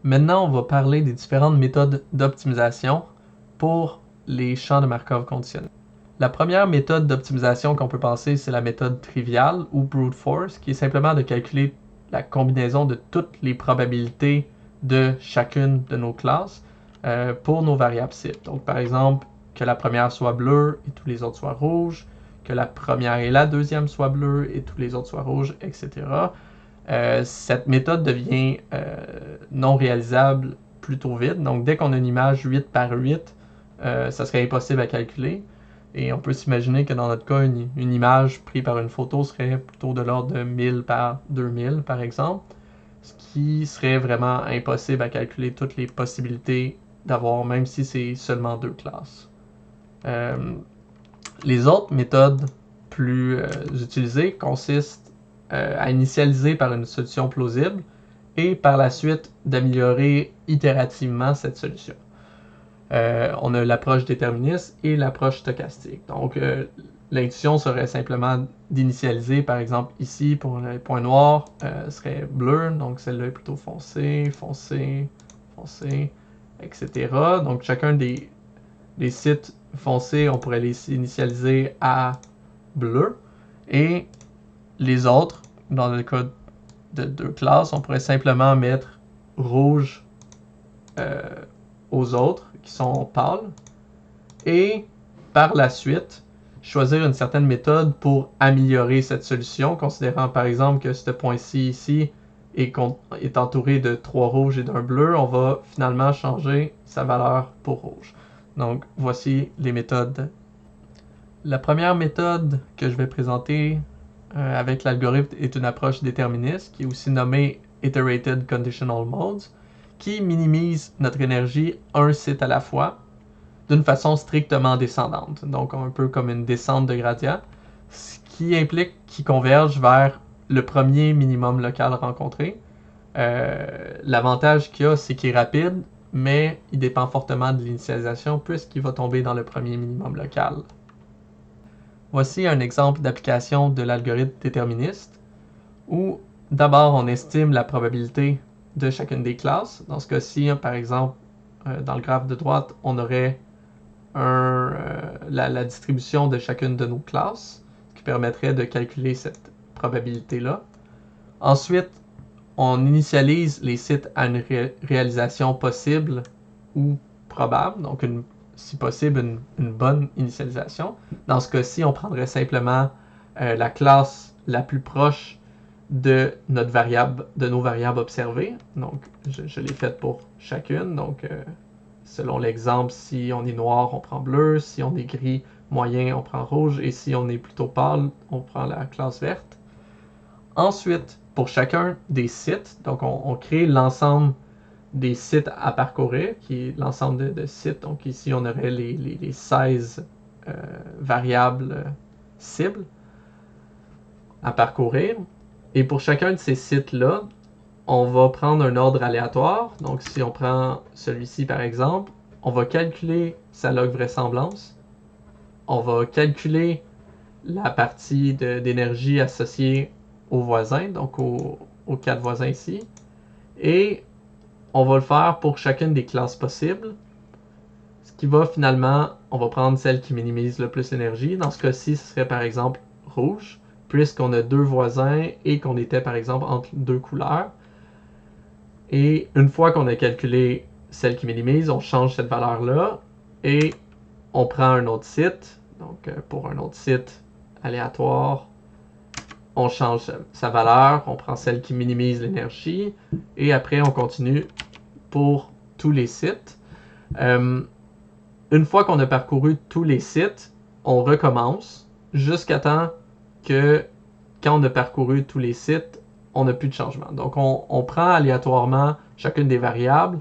Maintenant, on va parler des différentes méthodes d'optimisation pour les champs de Markov conditionnels. La première méthode d'optimisation qu'on peut penser, c'est la méthode triviale ou brute force, qui est simplement de calculer la combinaison de toutes les probabilités de chacune de nos classes pour nos variables cibles. Donc, par exemple, que la première soit bleue et tous les autres soient rouges, que la première et la deuxième soient bleues et tous les autres soient rouges, etc. Cette méthode devient non réalisable plutôt vite. Donc, dès qu'on a une image 8 par 8, ça serait impossible à calculer. Et on peut s'imaginer que dans notre cas, une image prise par une photo serait plutôt de l'ordre de 1000 par 2000, par exemple, ce qui serait vraiment impossible à calculer toutes les possibilités d'avoir, même si c'est seulement 2 classes. Les autres méthodes plus utilisées consistent à initialiser par une solution plausible et par la suite d'améliorer itérativement cette solution. On a l'approche déterministe et l'approche stochastique. Donc, l'intuition serait simplement d'initialiser, par exemple ici pour le point noir, serait bleu, donc celle-là est plutôt foncé, foncé, foncé, etc. Donc, chacun des sites foncés, on pourrait les initialiser à bleu. Et les autres, dans le cas de 2 classes, on pourrait simplement mettre rouge aux autres qui sont pâles. Et par la suite, choisir une certaine méthode pour améliorer cette solution, considérant par exemple que ce point-ci ici est entouré de 3 rouges et d'un bleu, on va finalement changer sa valeur pour rouge. Donc, voici les méthodes. La première méthode que je vais présenter avec l'algorithme est une approche déterministe, qui est aussi nommée Iterated Conditional Modes, qui minimise notre énergie un site à la fois, d'une façon strictement descendante, donc un peu comme une descente de gradient, ce qui implique qu'il converge vers le premier minimum local rencontré. L'avantage qu'il y a, c'est qu'il est rapide, mais il dépend fortement de l'initialisation puisqu'il va tomber dans le premier minimum local. Voici un exemple d'application de l'algorithme déterministe où d'abord on estime la probabilité de chacune des classes. Dans ce cas-ci, par exemple, dans le graphe de droite, on aurait la distribution de chacune de nos classes, ce qui permettrait de calculer cette probabilité-là. Ensuite, on initialise les sites à une réalisation possible ou probable, donc si possible une bonne initialisation. Dans ce cas-ci, on prendrait simplement la classe la plus proche de nos variables observées. Donc, je l'ai faite pour chacune. Donc, selon l'exemple, si on est noir, on prend bleu. Si on est gris moyen, on prend rouge. Et si on est plutôt pâle, on prend la classe verte. Ensuite, pour chacun des sites, donc on crée l'ensemble des sites à parcourir, qui est l'ensemble de sites. Donc ici, on aurait les 16 variables cibles à parcourir. Et pour chacun de ces sites-là, on va prendre un ordre aléatoire. Donc si on prend celui-ci par exemple, on va calculer sa log vraisemblance. On va calculer la partie d'énergie associée aux voisins, donc aux 4 voisins ici. Et on va le faire pour chacune des classes possibles. Ce qui va finalement, on va prendre celle qui minimise le plus l'énergie. Dans ce cas-ci, ce serait par exemple rouge, puisqu'on a 2 voisins et qu'on était par exemple entre 2 couleurs. Et une fois qu'on a calculé celle qui minimise, on change cette valeur-là et on prend un autre site. Donc pour un autre site aléatoire, on change sa valeur, on prend celle qui minimise l'énergie et après on continue pour tous les sites. Une fois qu'on a parcouru tous les sites, on recommence jusqu'à temps que quand on a parcouru tous les sites, on n'a plus de changement. Donc on prend aléatoirement chacune des variables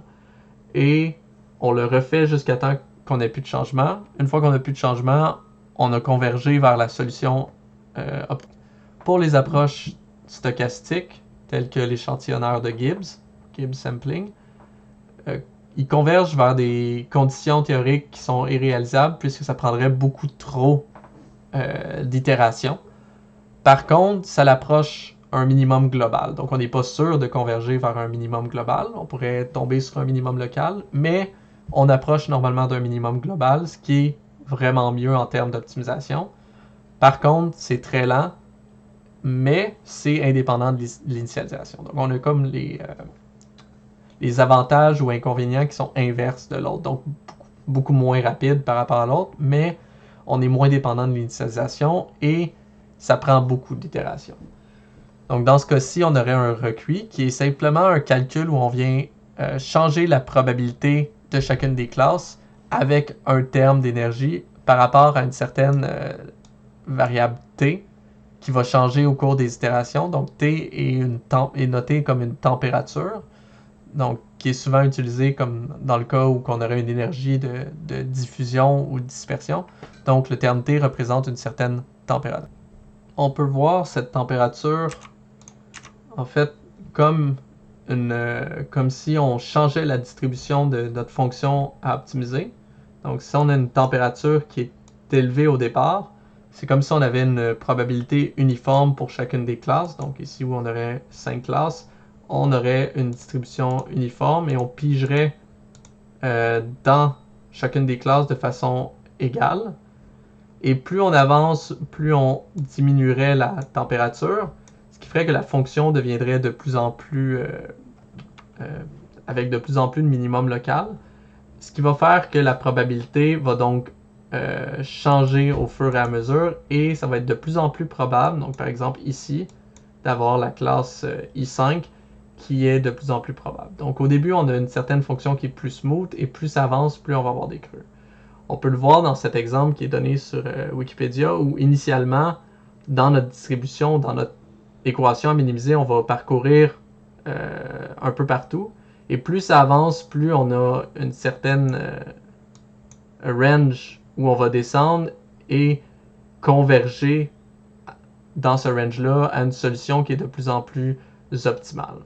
et on le refait jusqu'à temps qu'on n'ait plus de changement. Une fois qu'on n'a plus de changement, on a convergé vers la solution optimale. Pour les approches stochastiques, telles que l'échantillonneur de Gibbs sampling, ils convergent vers des conditions théoriques qui sont irréalisables puisque ça prendrait beaucoup trop d'itérations. Par contre, ça l'approche un minimum global. Donc on n'est pas sûr de converger vers un minimum global. On pourrait tomber sur un minimum local, mais on approche normalement d'un minimum global, ce qui est vraiment mieux en termes d'optimisation. Par contre, c'est très lent, mais c'est indépendant de l'initialisation. Donc on a comme les avantages ou inconvénients qui sont inverses de l'autre. Donc beaucoup moins rapide par rapport à l'autre, mais on est moins dépendant de l'initialisation et ça prend beaucoup d'itérations. Donc dans ce cas-ci, on aurait un recuit qui est simplement un calcul où on vient changer la probabilité de chacune des classes avec un terme d'énergie par rapport à une certaine variable t qui va changer au cours des itérations. Donc t est noté comme une température, donc qui est souvent utilisé comme dans le cas où on aurait une énergie de diffusion ou de dispersion. Donc le terme T représente une certaine température. On peut voir cette température en fait comme si on changeait la distribution de notre fonction à optimiser. Donc si on a une température qui est élevée au départ, c'est comme si on avait une probabilité uniforme pour chacune des classes. Donc ici où on aurait 5 classes, on aurait une distribution uniforme et on pigerait dans chacune des classes de façon égale. Et plus on avance, plus on diminuerait la température, ce qui ferait que la fonction deviendrait de plus en plus avec de plus en plus de minimum local, ce qui va faire que la probabilité va donc changer au fur et à mesure et ça va être de plus en plus probable, donc par exemple ici, d'avoir la classe I5 qui est de plus en plus probable. Donc au début, on a une certaine fonction qui est plus smooth et plus ça avance, plus on va avoir des creux. On peut le voir dans cet exemple qui est donné sur Wikipédia où initialement, dans notre distribution, dans notre équation à minimiser, on va parcourir un peu partout. Et plus ça avance, plus on a une certaine range où on va descendre et converger dans ce range-là à une solution qui est de plus en plus optimale.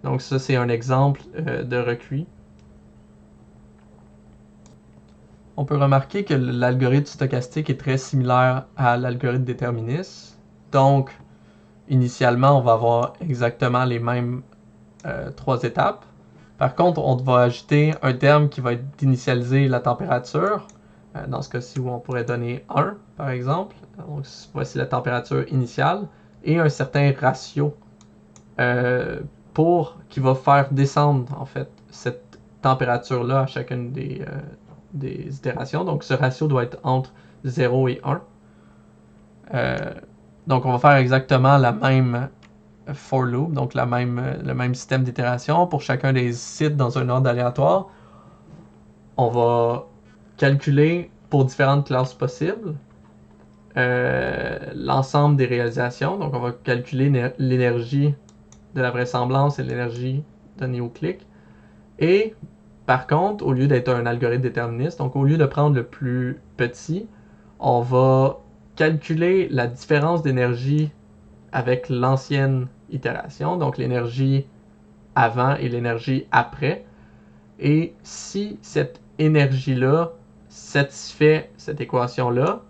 Donc ça, c'est un exemple de recuit. On peut remarquer que l'algorithme stochastique est très similaire à l'algorithme déterministe. Donc, initialement, on va avoir exactement les mêmes 3 étapes. Par contre, on va ajouter un terme qui va être d'initialiser la température. Dans ce cas-ci, où on pourrait donner 1, par exemple. Donc, voici la température initiale. Et un certain ratio qui va faire descendre, en fait, cette température-là à chacune des itérations. Donc, ce ratio doit être entre 0 et 1. Donc, on va faire exactement la même for loop, donc le même système d'itération pour chacun des sites dans un ordre aléatoire. On va calculer pour différentes classes possibles l'ensemble des réalisations. Donc, on va calculer l'énergie de la vraisemblance et l'énergie donnée au clic. Et par contre, au lieu d'être un algorithme déterministe, donc au lieu de prendre le plus petit, on va calculer la différence d'énergie avec l'ancienne itération, donc l'énergie avant et l'énergie après. Et si cette énergie-là satisfait cette équation-là,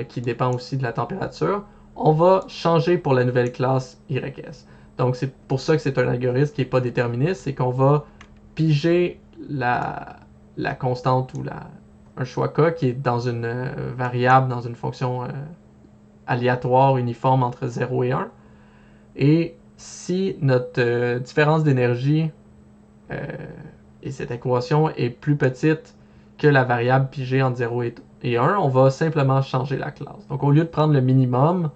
qui dépend aussi de la température, on va changer pour la nouvelle classe YS. Donc c'est pour ça que c'est un algorithme qui n'est pas déterministe, c'est qu'on va piger la constante ou un choix K qui est dans une variable, dans une fonction aléatoire uniforme entre 0 et 1. Et si notre différence d'énergie et cette équation est plus petite que la variable pigée entre 0 et 1, on va simplement changer la classe. Donc au lieu de prendre le minimum,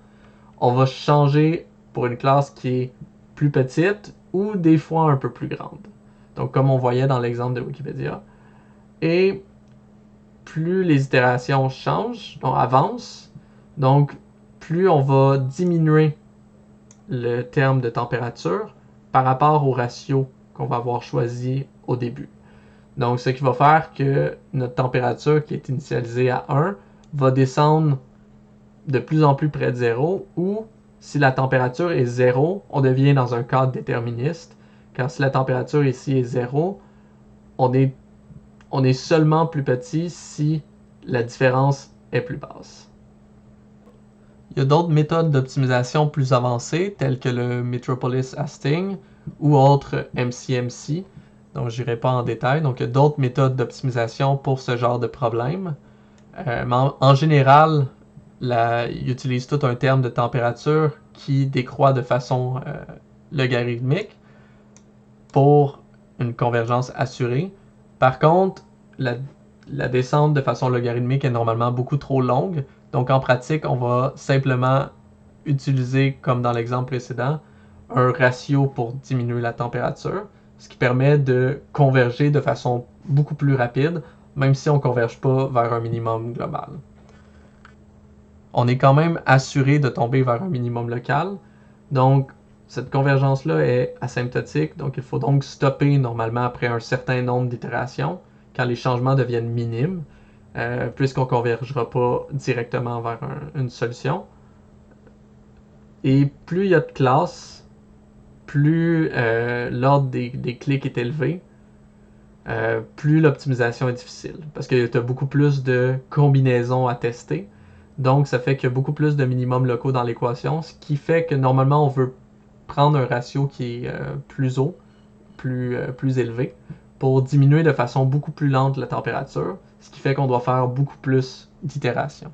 on va changer pour une classe qui est plus petite ou des fois un peu plus grande. Donc comme on voyait dans l'exemple de Wikipédia. Et plus les itérations changent, donc avancent, donc plus on va diminuer le terme de température par rapport au ratio qu'on va avoir choisi au début. Donc, ce qui va faire que notre température qui est initialisée à 1 va descendre de plus en plus près de 0, ou si la température est 0, on devient dans un cadre déterministe. Car si la température ici est 0, on est seulement plus petit si la différence est plus basse. Il y a d'autres méthodes d'optimisation plus avancées, telles que le Metropolis Hastings ou autres MCMC, donc je n'irai pas en détail. Donc, il y a d'autres méthodes d'optimisation pour ce genre de problème. Mais en général, ils utilisent tout un terme de température qui décroît de façon logarithmique pour une convergence assurée. Par contre, la descente de façon logarithmique est normalement beaucoup trop longue. Donc en pratique, on va simplement utiliser, comme dans l'exemple précédent, un ratio pour diminuer la température, ce qui permet de converger de façon beaucoup plus rapide, même si on ne converge pas vers un minimum global. On est quand même assuré de tomber vers un minimum local. Donc, cette convergence-là est asymptotique, donc il faut donc stopper normalement après un certain nombre d'itérations, quand les changements deviennent minimes, puisqu'on ne convergera pas directement vers une solution. Et plus il y a de classes, plus l'ordre des clics est élevé, plus l'optimisation est difficile, parce que tu as beaucoup plus de combinaisons à tester. Donc, ça fait qu'il y a beaucoup plus de minimums locaux dans l'équation, ce qui fait que normalement, on veut prendre un ratio qui est plus haut, plus élevé, pour diminuer de façon beaucoup plus lente la température, ce qui fait qu'on doit faire beaucoup plus d'itérations.